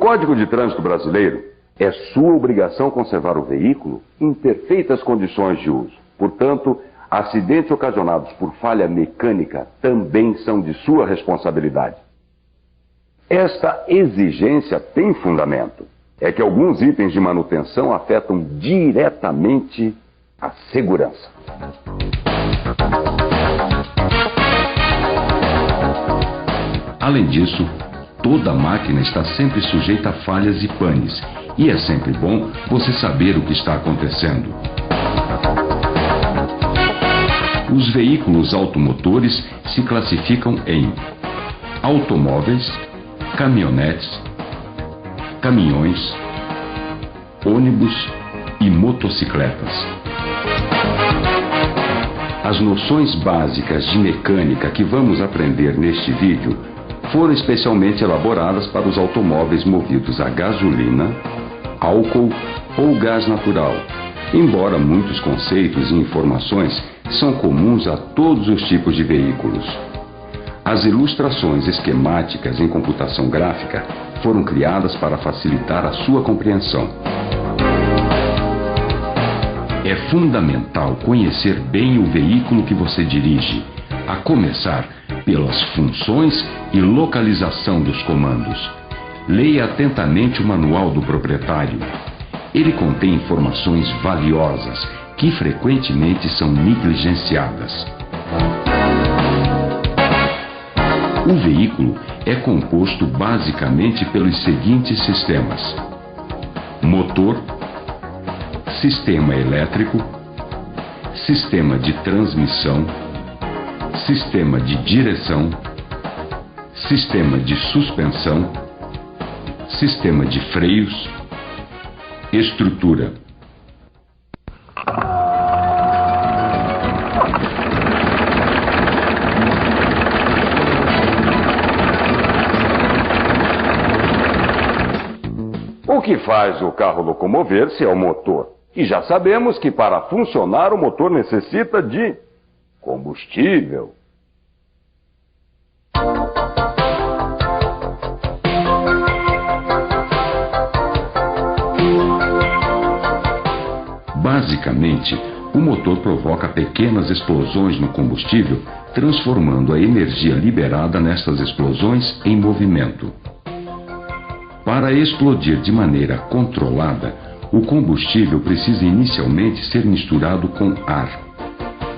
Código de Trânsito Brasileiro, é sua obrigação conservar o veículo em perfeitas condições de uso. Portanto, acidentes ocasionados por falha mecânica também são de sua responsabilidade. Esta exigência tem fundamento. É que alguns itens de manutenção afetam diretamente a segurança. Além disso, toda máquina está sempre sujeita a falhas e panes, e é sempre bom você saber o que está acontecendo. Os veículos automotores se classificam em automóveis, caminhonetes, caminhões, ônibus e motocicletas. As noções básicas de mecânica que vamos aprender neste vídeo foram especialmente elaboradas para os automóveis movidos a gasolina, álcool ou gás natural, embora muitos conceitos e informações são comuns a todos os tipos de veículos. As ilustrações esquemáticas em computação gráfica foram criadas para facilitar a sua compreensão. É fundamental conhecer bem o veículo que você dirige, a começar pelas funções e localização dos comandos. Leia atentamente o manual do proprietário. Ele contém informações valiosas que frequentemente são negligenciadas. O veículo é composto basicamente pelos seguintes sistemas: motor, sistema elétrico, sistema de transmissão, sistema de direção, sistema de suspensão, sistema de freios, estrutura. O que faz o carro locomover-se é o motor. E já sabemos que para funcionar o motor necessita de combustível. Basicamente, o motor provoca pequenas explosões no combustível, transformando a energia liberada nessas explosões em movimento. Para explodir de maneira controlada, o combustível precisa inicialmente ser misturado com ar.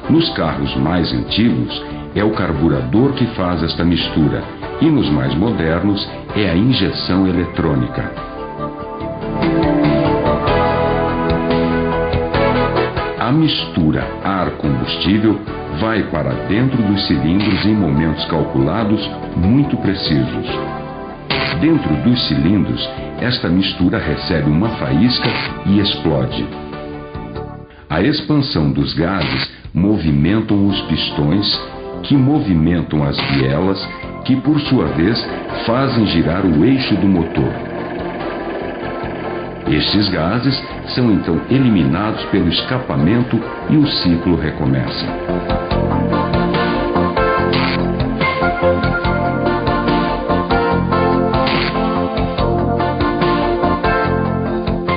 Nos carros mais antigos, é o carburador que faz esta mistura, e nos mais modernos, é a injeção eletrônica. A mistura ar-combustível vai para dentro dos cilindros em momentos calculados muito precisos. Dentro dos cilindros, esta mistura recebe uma faísca e explode. A expansão dos gases movimentam os pistões, que movimentam as bielas, que por sua vez fazem girar o eixo do motor. Estes gases são então eliminados pelo escapamento e o ciclo recomeça.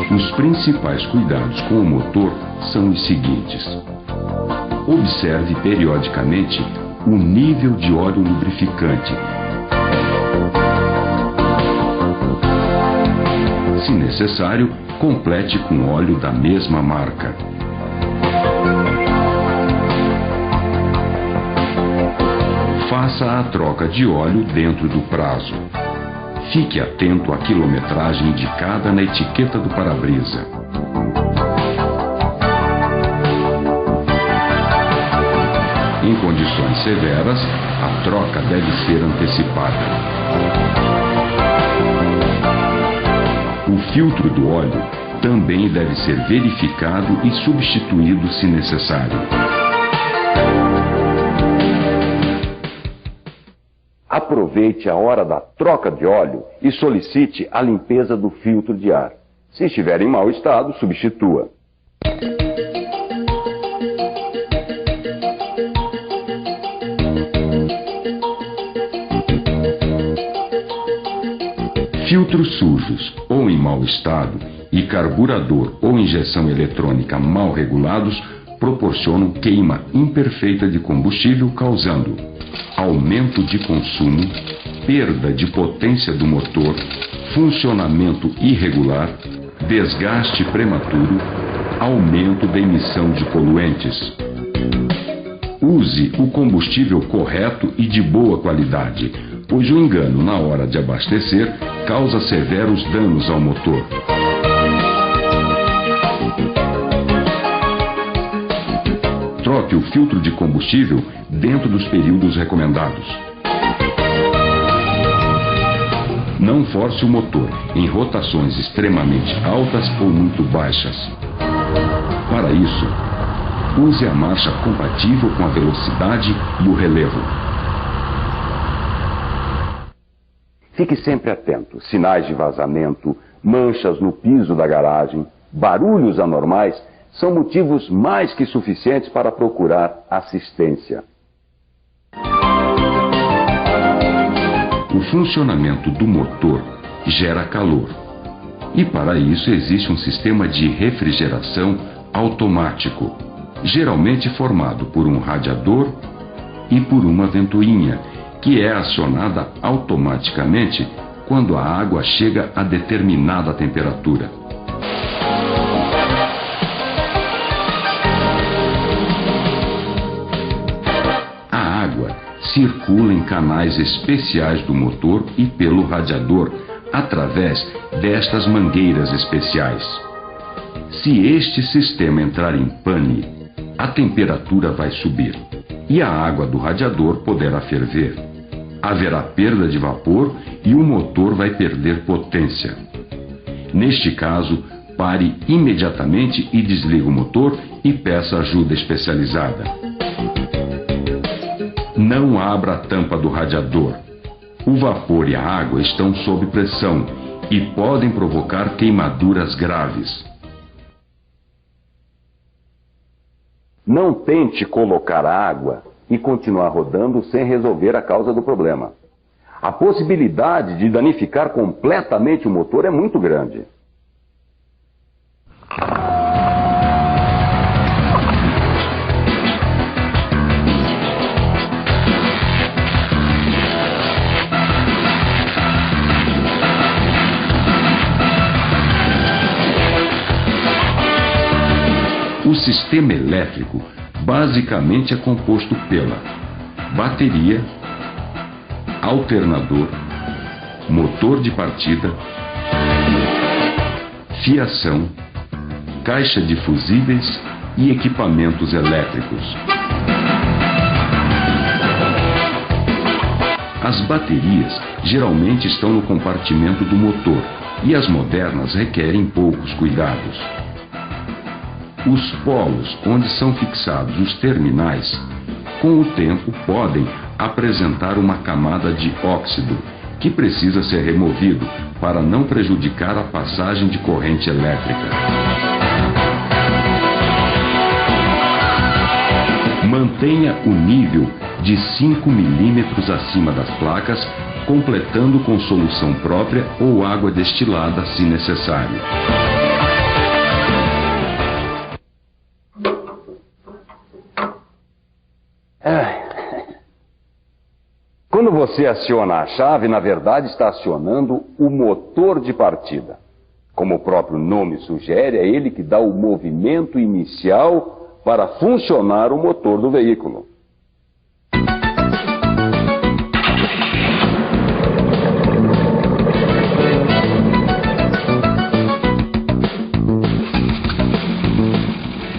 Os principais cuidados com o motor são os seguintes: observe periodicamente o nível de óleo lubrificante. Se necessário, complete com óleo da mesma marca. Faça a troca de óleo dentro do prazo. Fique atento à quilometragem indicada na etiqueta do para-brisa. Em condições severas, a troca deve ser antecipada. O filtro do óleo também deve ser verificado e substituído se necessário. Aproveite a hora da troca de óleo e solicite a limpeza do filtro de ar. Se estiver em mau estado, substitua. Filtros sujos ou em mau estado e carburador ou injeção eletrônica mal regulados proporcionam queima imperfeita de combustível, causando aumento de consumo, perda de potência do motor, funcionamento irregular, desgaste prematuro, aumento da emissão de poluentes. Use o combustível correto e de boa qualidade, pois o engano na hora de abastecer causa severos danos ao motor. Troque o filtro de combustível dentro dos períodos recomendados. Não force o motor em rotações extremamente altas ou muito baixas. Para isso, use a marcha compatível com a velocidade e o relevo. Fique sempre atento. Sinais de vazamento, manchas no piso da garagem, barulhos anormais são motivos mais que suficientes para procurar assistência. O funcionamento do motor gera calor. E para isso existe um sistema de refrigeração automático, geralmente formado por um radiador e por uma ventoinha, que é acionada automaticamente quando a água chega a determinada temperatura. A água circula em canais especiais do motor e pelo radiador, através destas mangueiras especiais. Se este sistema entrar em pane, a temperatura vai subir e a água do radiador poderá ferver. Haverá perda de vapor e o motor vai perder potência. Neste caso, pare imediatamente e desligue o motor e peça ajuda especializada. Não abra a tampa do radiador. O vapor e a água estão sob pressão e podem provocar queimaduras graves. Não tente colocar água e continuar rodando sem resolver a causa do problema. A possibilidade de danificar completamente o motor é muito grande. O sistema elétrico basicamente é composto pela bateria, alternador, motor de partida, fiação, caixa de fusíveis e equipamentos elétricos. As baterias geralmente estão no compartimento do motor e as modernas requerem poucos cuidados. Os polos onde são fixados os terminais, com o tempo podem apresentar uma camada de óxido, que precisa ser removido para não prejudicar a passagem de corrente elétrica. Mantenha o nível de 5 milímetros acima das placas, completando com solução própria ou água destilada se necessário. Quando você aciona a chave, na verdade está acionando o motor de partida. Como o próprio nome sugere, é ele que dá o movimento inicial para funcionar o motor do veículo.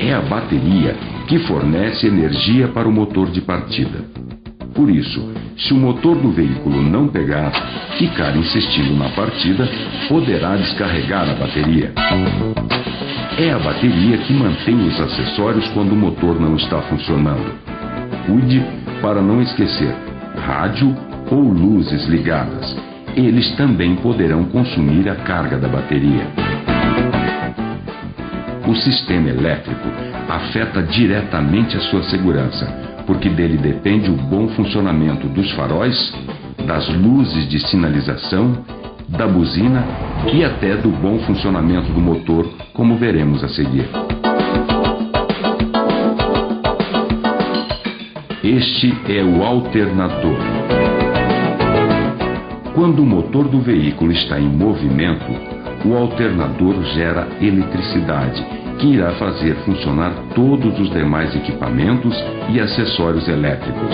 É a bateria que fornece energia para o motor de partida. Por isso, se o motor do veículo não pegar, ficar insistindo na partida, poderá descarregar a bateria. É a bateria que mantém os acessórios quando o motor não está funcionando. Cuide para não esquecer rádio ou luzes ligadas. Eles também poderão consumir a carga da bateria. O sistema elétrico afeta diretamente a sua segurança, porque dele depende o bom funcionamento dos faróis, das luzes de sinalização, da buzina e até do bom funcionamento do motor, como veremos a seguir. Este é o alternador. Quando o motor do veículo está em movimento, o alternador gera eletricidade, que irá fazer funcionar todos os demais equipamentos e acessórios elétricos.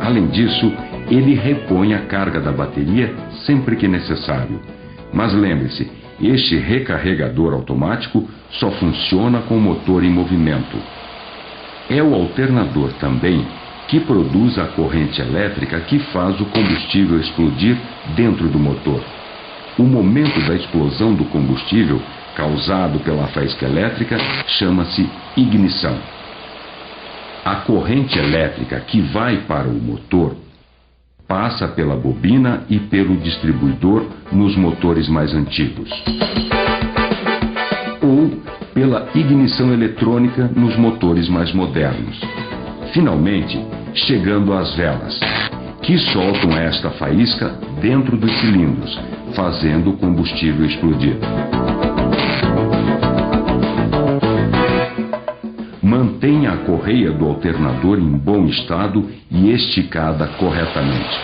Além disso, ele repõe a carga da bateria sempre que necessário. Mas lembre-se, este recarregador automático só funciona com o motor em movimento. É o alternador também que produz a corrente elétrica que faz o combustível explodir dentro do motor. O momento da explosão do combustível, causado pela faísca elétrica, chama-se ignição. A corrente elétrica que vai para o motor passa pela bobina e pelo distribuidor nos motores mais antigos, ou pela ignição eletrônica nos motores mais modernos. Finalmente, chegando às velas, que soltam esta faísca dentro dos cilindros, fazendo o combustível explodir. Mantenha a correia do alternador em bom estado e esticada corretamente.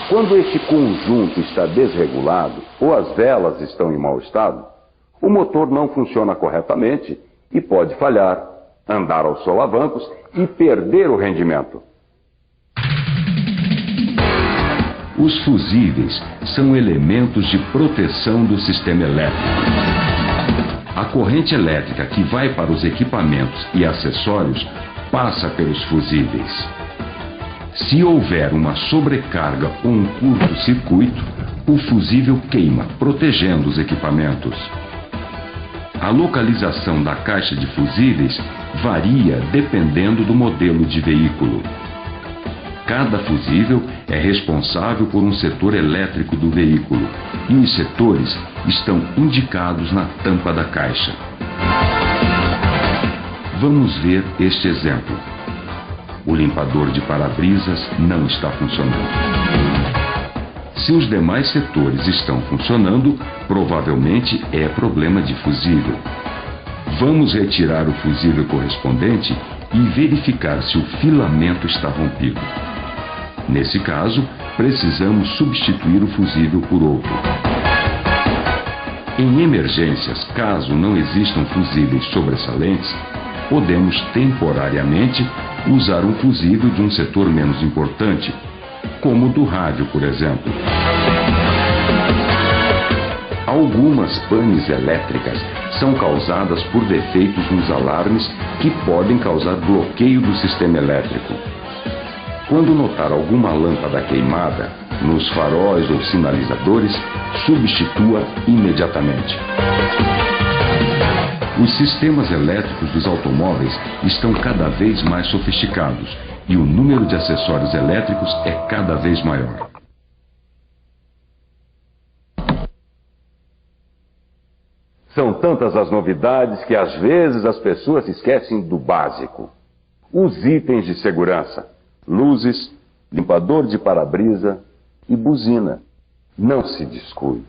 Quando este conjunto está desregulado ou as velas estão em mau estado, o motor não funciona corretamente e pode falhar, andar aos solavancos e perder o rendimento. Os fusíveis são elementos de proteção do sistema elétrico. A corrente elétrica que vai para os equipamentos e acessórios passa pelos fusíveis. Se houver uma sobrecarga ou um curto-circuito, o fusível queima, protegendo os equipamentos. A localização da caixa de fusíveis varia dependendo do modelo de veículo. Cada fusível é responsável por um setor elétrico do veículo, e os setores estão indicados na tampa da caixa. Vamos ver este exemplo. O limpador de para-brisas não está funcionando. Se os demais setores estão funcionando, provavelmente é problema de fusível. Vamos retirar o fusível correspondente e verificar se o filamento está rompido. Nesse caso, precisamos substituir o fusível por outro. Em emergências, caso não existam fusíveis sobressalentes, podemos temporariamente usar um fusível de um setor menos importante, como o do rádio, por exemplo. Algumas panes elétricas são causadas por defeitos nos alarmes que podem causar bloqueio do sistema elétrico. Quando notar alguma lâmpada queimada, nos faróis ou sinalizadores, substitua imediatamente. Os sistemas elétricos dos automóveis estão cada vez mais sofisticados e o número de acessórios elétricos é cada vez maior. São tantas as novidades que às vezes as pessoas esquecem do básico. Os itens de segurança: luzes, limpador de para-brisa e buzina. Não se descuide.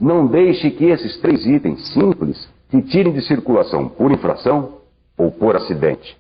Não deixe que esses 3 itens simples te tirem de circulação por infração ou por acidente.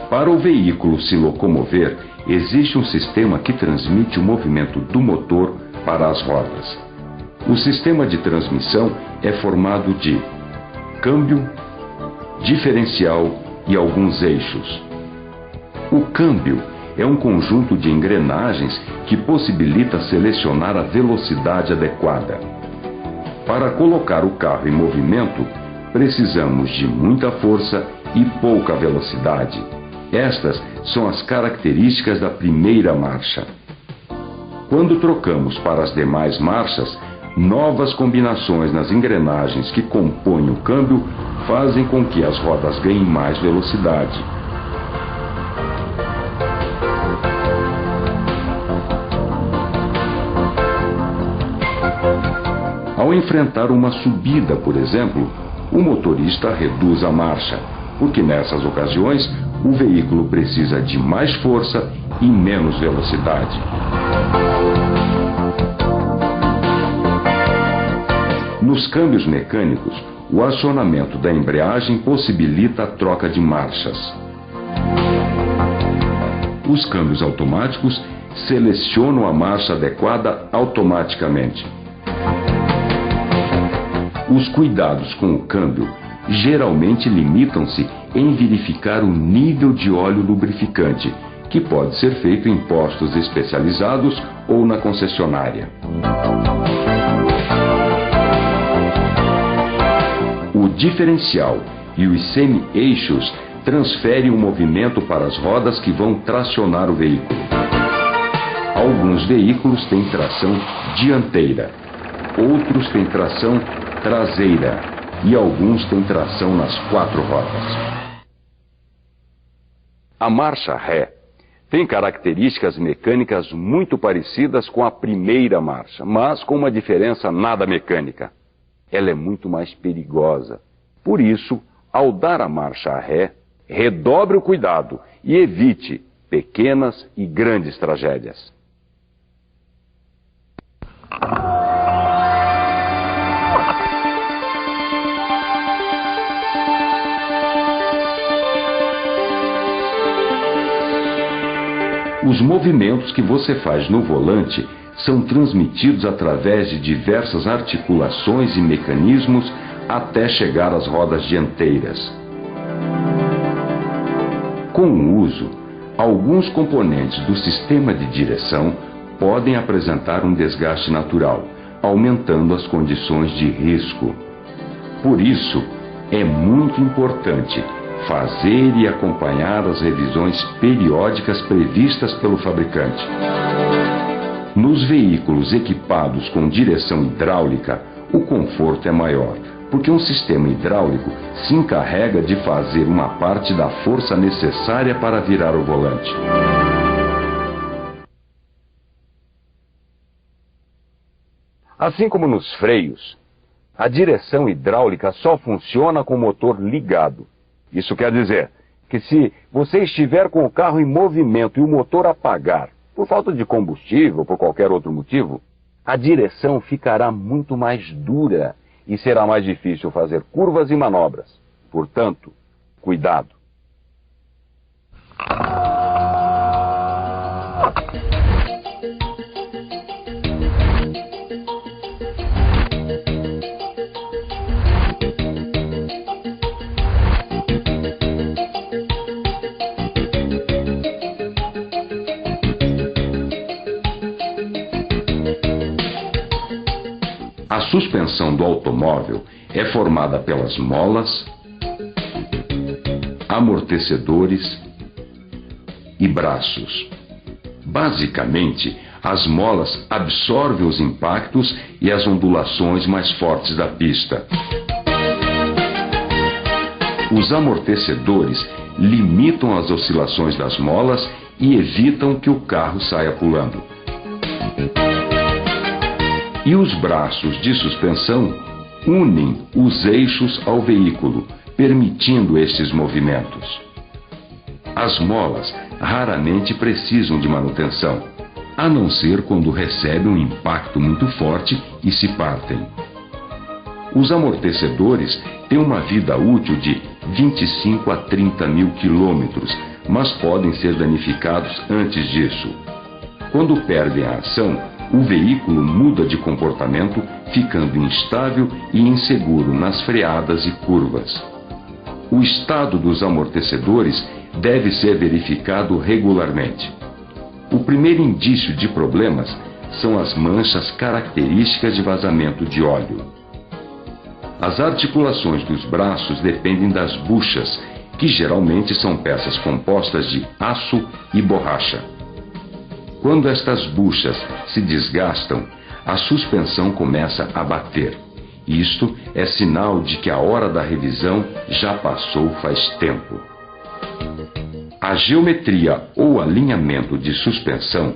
Para o veículo se locomover, existe um sistema que transmite o movimento do motor para as rodas. O sistema de transmissão é formado de câmbio, diferencial e alguns eixos. O câmbio é um conjunto de engrenagens que possibilita selecionar a velocidade adequada. Para colocar o carro em movimento, precisamos de muita força e pouca velocidade. Estas são as características da primeira marcha. Quando trocamos para as demais marchas, Novas combinações nas engrenagens que compõem o câmbio fazem com que as rodas ganhem mais velocidade. Ao enfrentar uma subida, por exemplo, o motorista reduz a marcha, porque nessas ocasiões o veículo precisa de mais força e menos velocidade. Nos câmbios mecânicos, o acionamento da embreagem possibilita a troca de marchas. Os câmbios automáticos selecionam a marcha adequada automaticamente. Os cuidados com o câmbio geralmente limitam-se em verificar o nível de óleo lubrificante, que pode ser feito em postos especializados ou na concessionária. O diferencial e os semi-eixos transferem o movimento para as rodas que vão tracionar o veículo. Alguns veículos têm tração dianteira, outros têm tração traseira e alguns têm tração nas 4 rodas. A marcha ré tem características mecânicas muito parecidas com a primeira marcha, mas com uma diferença nada mecânica. Ela é muito mais perigosa. Por isso, ao dar a marcha ré, redobre o cuidado e evite pequenas e grandes tragédias. Os movimentos que você faz no volante são transmitidos através de diversas articulações e mecanismos até chegar às rodas dianteiras. Com o uso, alguns componentes do sistema de direção podem apresentar um desgaste natural, aumentando as condições de risco. Por isso, é muito importante fazer e acompanhar as revisões periódicas previstas pelo fabricante. Nos veículos equipados com direção hidráulica, o conforto é maior, porque um sistema hidráulico se encarrega de fazer uma parte da força necessária para virar o volante. Assim como nos freios, a direção hidráulica só funciona com o motor ligado. Isso quer dizer que se você estiver com o carro em movimento e o motor apagar, por falta de combustível ou por qualquer outro motivo, a direção ficará muito mais dura e será mais difícil fazer curvas e manobras. Portanto, cuidado. A suspensão do automóvel é formada pelas molas, amortecedores e braços. Basicamente, as molas absorvem os impactos e as ondulações mais fortes da pista. Os amortecedores limitam as oscilações das molas e evitam que o carro saia pulando. E os braços de suspensão unem os eixos ao veículo, permitindo estes movimentos. As molas raramente precisam de manutenção, a não ser quando recebem um impacto muito forte e se partem. Os amortecedores têm uma vida útil de 25 a 30 mil quilômetros, mas podem ser danificados antes disso. Quando perdem a ação, o veículo muda de comportamento, ficando instável e inseguro nas freadas e curvas. O estado dos amortecedores deve ser verificado regularmente. O primeiro indício de problemas são as manchas características de vazamento de óleo. As articulações dos braços dependem das buchas, que geralmente são peças compostas de aço e borracha. Quando estas buchas se desgastam, a suspensão começa a bater. Isto é sinal de que a hora da revisão já passou faz tempo. A geometria ou alinhamento de suspensão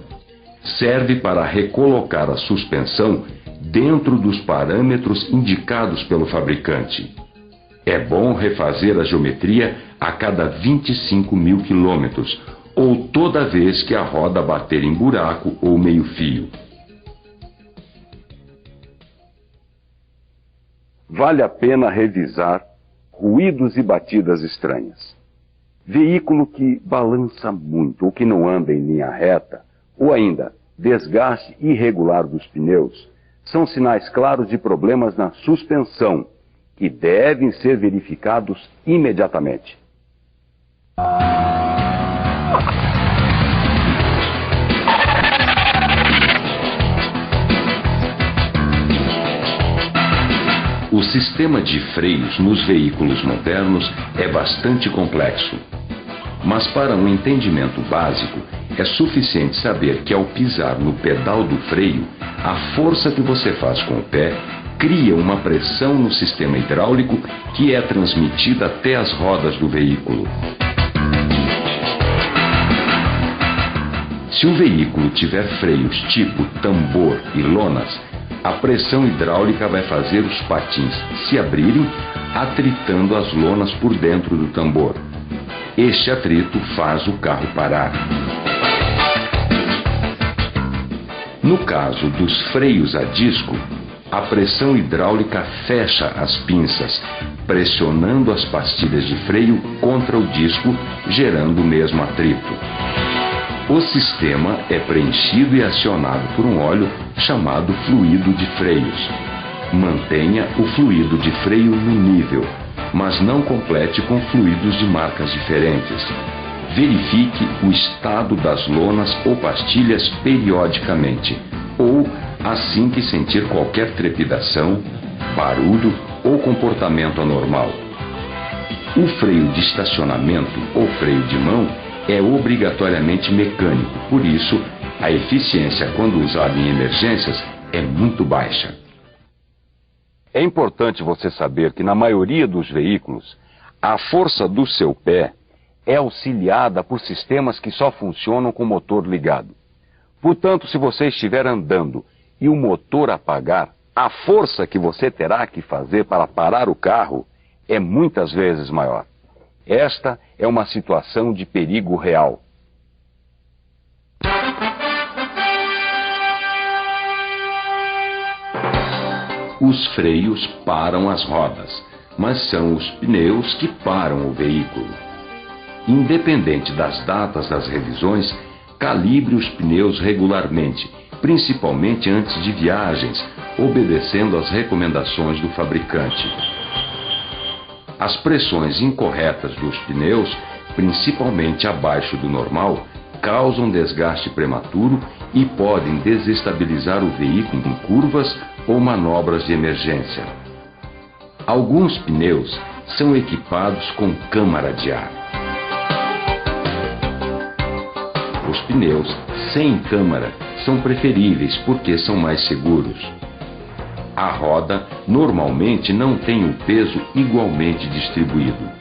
serve para recolocar a suspensão dentro dos parâmetros indicados pelo fabricante. É bom refazer a geometria a cada 25 mil quilômetros ou toda vez que a roda bater em buraco ou meio-fio. Vale a pena revisar ruídos e batidas estranhas. Veículo que balança muito ou que não anda em linha reta, ou ainda desgaste irregular dos pneus, são sinais claros de problemas na suspensão, que devem ser verificados imediatamente. O sistema de freios nos veículos modernos é bastante complexo. Mas para um entendimento básico, é suficiente saber que ao pisar no pedal do freio, a força que você faz com o pé cria uma pressão no sistema hidráulico que é transmitida até as rodas do veículo. Se o veículo tiver freios tipo tambor e lonas, a pressão hidráulica vai fazer os patins se abrirem, atritando as lonas por dentro do tambor. Este atrito faz o carro parar. No caso dos freios a disco, a pressão hidráulica fecha as pinças, pressionando as pastilhas de freio contra o disco, gerando o mesmo atrito. O sistema é preenchido e acionado por um óleo chamado fluido de freios. Mantenha o fluido de freio no nível, mas não complete com fluidos de marcas diferentes. Verifique o estado das lonas ou pastilhas periodicamente, ou assim que sentir qualquer trepidação, barulho ou comportamento anormal. O freio de estacionamento ou freio de mão é obrigatoriamente mecânico, por isso a eficiência quando usada em emergências é muito baixa. É importante você saber que na maioria dos veículos, a força do seu pé é auxiliada por sistemas que só funcionam com o motor ligado. Portanto, se você estiver andando e o motor apagar, a força que você terá que fazer para parar o carro é muitas vezes maior. Esta é uma situação de perigo real. Os freios param as rodas, mas são os pneus que param o veículo. Independente das datas das revisões, calibre os pneus regularmente, principalmente antes de viagens, obedecendo às recomendações do fabricante. As pressões incorretas dos pneus, principalmente abaixo do normal, causam desgaste prematuro e podem desestabilizar o veículo em curvas ou manobras de emergência. Alguns pneus são equipados com câmara de ar. Os pneus sem câmara são preferíveis porque são mais seguros. A roda normalmente não tem o peso igualmente distribuído.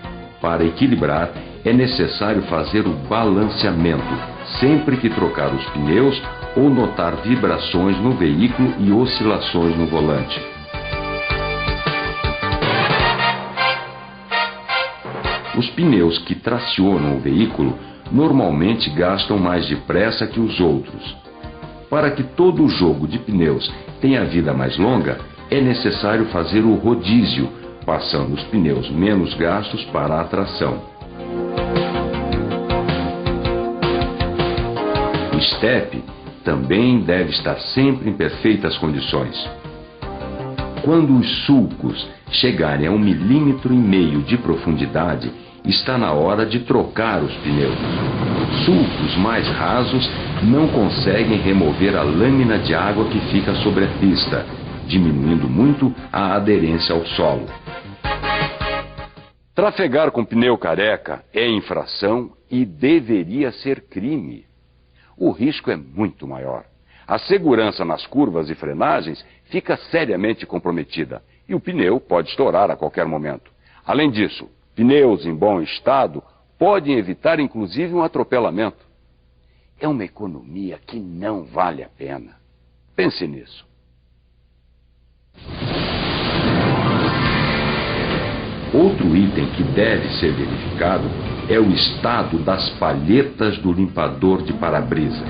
Para equilibrar, é necessário fazer o balanceamento sempre que trocar os pneus ou notar vibrações no veículo e oscilações no volante. Os pneus que tracionam o veículo normalmente gastam mais depressa que os outros. Para que todo o jogo de pneus tenha vida mais longa, é necessário fazer o rodízio, passando os pneus menos gastos para a tração. O estepe também deve estar sempre em perfeitas condições. Quando os sulcos chegarem a 1,5 milímetros de profundidade, está na hora de trocar os pneus. Sulcos mais rasos não conseguem remover a lâmina de água que fica sobre a pista, diminuindo muito a aderência ao solo. Trafegar com pneu careca é infração e deveria ser crime. O risco é muito maior. A segurança nas curvas e frenagens fica seriamente comprometida e o pneu pode estourar a qualquer momento. Além disso, pneus em bom estado podem evitar inclusive um atropelamento. É uma economia que não vale a pena. Pense nisso. Outro item que deve ser verificado é o estado das palhetas do limpador de para-brisa.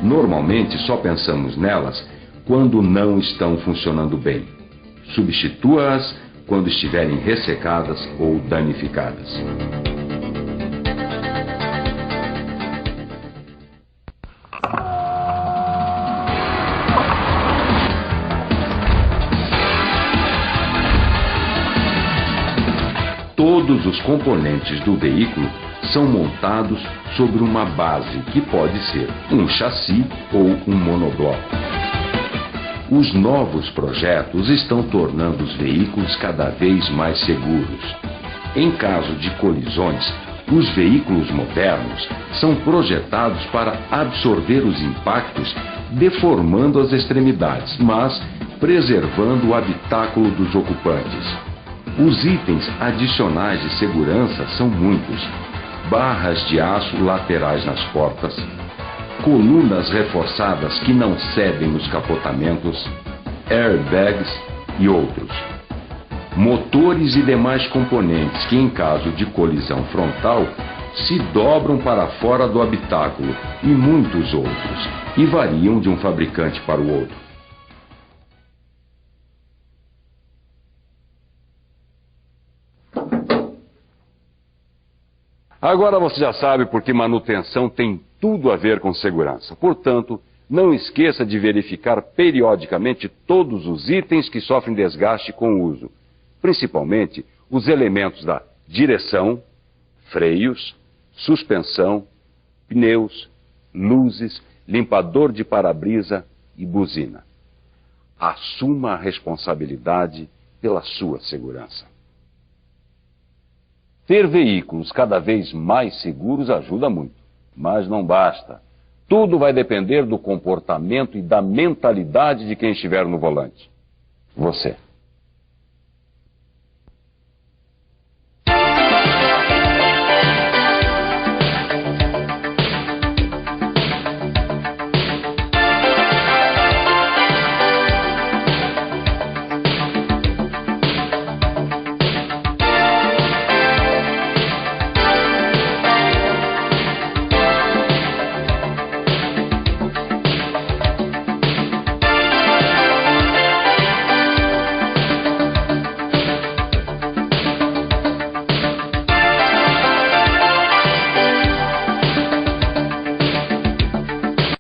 Normalmente só pensamos nelas quando não estão funcionando bem. Substitua-as quando estiverem ressecadas ou danificadas. Todos os componentes do veículo são montados sobre uma base que pode ser um chassi ou um monobloco. Os novos projetos estão tornando os veículos cada vez mais seguros. Em caso de colisões, os veículos modernos são projetados para absorver os impactos, deformando as extremidades, mas preservando o habitáculo dos ocupantes. Os itens adicionais de segurança são muitos: barras de aço laterais nas portas, colunas reforçadas que não cedem nos capotamentos, airbags e outros. Motores e demais componentes que, em caso de colisão frontal, se dobram para fora do habitáculo e muitos outros, e variam de um fabricante para o outro. Agora você já sabe porque manutenção tem tudo a ver com segurança. Portanto, não esqueça de verificar periodicamente todos os itens que sofrem desgaste com o uso, principalmente os elementos da direção, freios, suspensão, pneus, luzes, limpador de para-brisa e buzina. Assuma a responsabilidade pela sua segurança. Ter veículos cada vez mais seguros ajuda muito, mas não basta. Tudo vai depender do comportamento e da mentalidade de quem estiver no volante. Você.